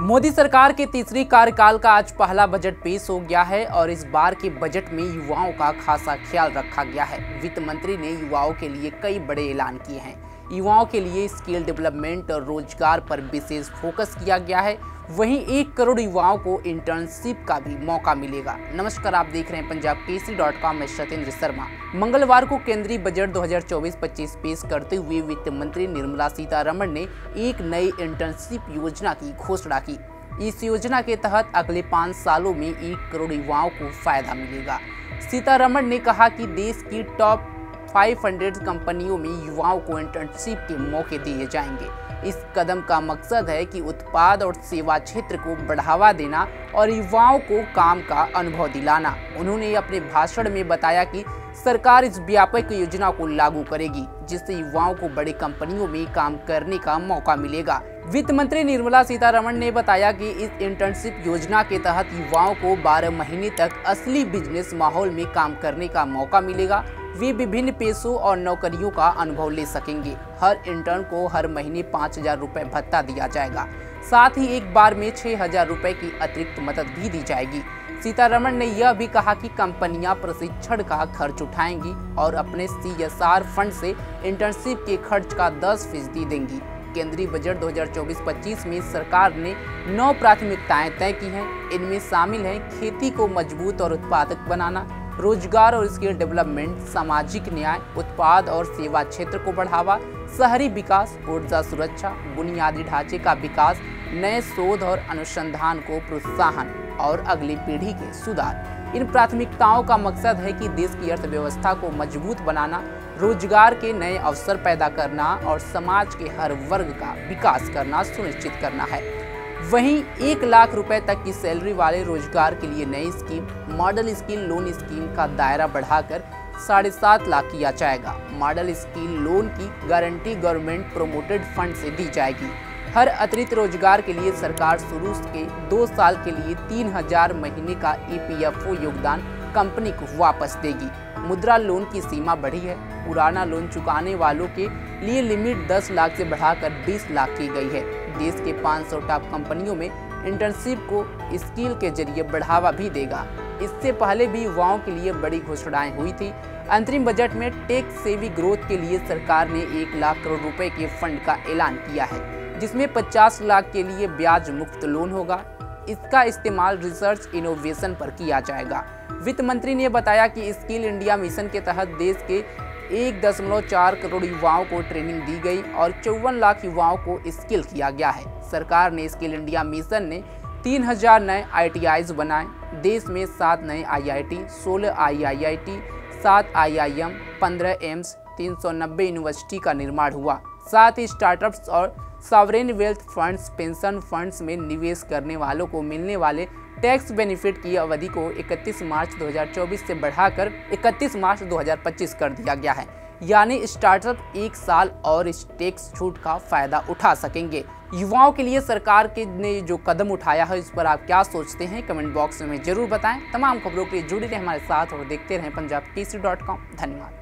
मोदी सरकार के तीसरी कार्यकाल का आज पहला बजट पेश हो गया है और इस बार के बजट में युवाओं का खासा ख्याल रखा गया है। वित्त मंत्री ने युवाओं के लिए कई बड़े ऐलान किए हैं। युवाओं के लिए स्किल डेवलपमेंट और रोजगार पर विशेष फोकस किया गया है। वहीं 1 करोड़ युवाओं को इंटर्नशिप का भी मौका मिलेगा। नमस्कार, आप देख रहे हैं पंजाबकेसरी.com में सत्येंद्र शर्मा। मंगलवार को केंद्रीय बजट 2024-25 पेश करते हुए वित्त मंत्री निर्मला सीतारमण ने एक नई इंटर्नशिप योजना की घोषणा की। इस योजना के तहत अगले 5 सालों में 1 करोड़ युवाओं को फायदा मिलेगा। सीतारमण ने कहा कि देश की टॉप 500 कंपनियों में युवाओं को इंटर्नशिप के मौके दिए जाएंगे। इस कदम का मकसद है कि उत्पाद और सेवा क्षेत्र को बढ़ावा देना और युवाओं को काम का अनुभव दिलाना। उन्होंने अपने भाषण में बताया कि सरकार इस व्यापक योजना को लागू करेगी, जिससे युवाओं को बड़ी कंपनियों में काम करने का मौका मिलेगा। वित्त मंत्री निर्मला सीतारमण ने बताया कि इस इंटर्नशिप योजना के तहत युवाओं को 12 महीने तक असली बिजनेस माहौल में काम करने का मौका मिलेगा। वे विभिन्न पेशों और नौकरियों का अनुभव ले सकेंगे। हर इंटर्न को हर महीने 5,000 रुपये भत्ता दिया जाएगा। साथ ही एक बार में 6,000 रुपये की अतिरिक्त मदद भी दी जाएगी। सीतारमण ने यह भी कहा कि कंपनियां प्रशिक्षण का खर्च उठाएंगी और अपने CSR फंड से इंटर्नशिप के खर्च का 10% देंगी। केंद्रीय बजट 2024-25 में सरकार ने 9 प्राथमिकताएं तय की हैं। इनमें शामिल हैं खेती को मजबूत और उत्पादक बनाना, रोजगार और स्किल डेवलपमेंट, सामाजिक न्याय, उत्पाद और सेवा क्षेत्र को बढ़ावा, शहरी विकास, ऊर्जा सुरक्षा, बुनियादी ढांचे का विकास, नए शोध और अनुसंधान को प्रोत्साहन और अगली पीढ़ी के सुधार। इन प्राथमिकताओं का मकसद है कि देश की अर्थव्यवस्था को मजबूत बनाना, रोजगार के नए अवसर पैदा करना और समाज के हर वर्ग का विकास करना सुनिश्चित करना है। वहीं 1 लाख रुपए तक की सैलरी वाले रोजगार के लिए नई scheme model skill loan scheme का दायरा बढ़ाकर 7.5 लाख किया जाएगा। मॉडल स्किल लोन की गारंटी गवर्नमेंट प्रोमोटेड फंड से दी जाएगी। हर अतिरिक्त रोजगार के लिए सरकार शुरू के 2 साल के लिए 3,000 महीने का EPFO योगदान कंपनी को वापस देगी। मुद्रा लोन की सीमा बढ़ी है। पुराना लोन चुकाने वालों के लिए लिमिट 10 लाख से बढ़ाकर 20 लाख की गई है। देश के 500 टॉप कंपनियों में इंटर्नशिप को स्किल के जरिए बढ़ावा भी देगा। इससे पहले भी युवाओं के लिए बड़ी घोषणाएं हुई थी। अंतरिम बजट में टेक सेवी ग्रोथ के लिए सरकार ने 1 लाख करोड़ रुपए के फंड का ऐलान किया है, जिसमें 50 लाख के लिए ब्याज मुक्त लोन होगा। इसका इस्तेमाल रिसर्च इनोवेशन पर किया जाएगा। वित्त मंत्री ने बताया कि स्किल इंडिया मिशन के तहत देश के 1.4 करोड़ युवाओं को ट्रेनिंग दी गई और 54 लाख युवाओं को स्किल किया गया है। सरकार ने स्किल इंडिया मिशन ने 3,000 नए ITIs बनाए। देश में 7 नए IIT, 16 IIIT, 7 IIM, 15 AIIMS, 390 university का निर्माण हुआ। साथ ही स्टार्टअप्स और sovereign wealth funds, pension funds में निवेश करने वालों को मिलने वाले टैक्स बेनिफिट की अवधि को 31 मार्च 2024 से बढ़ाकर 31 मार्च 2025 कर दिया गया है। यानी स्टार्टअप 1 साल और इस टैक्स छूट का फायदा उठा सकेंगे। युवाओं के लिए सरकार ने जो कदम उठाया है, इस पर आप क्या सोचते हैं, कमेंट बॉक्स में जरूर बताएं। तमाम खबरों के लिए जुड़े रहें हमारे साथ और देखते रहें पंजाबकेसरी.com। धन्यवाद।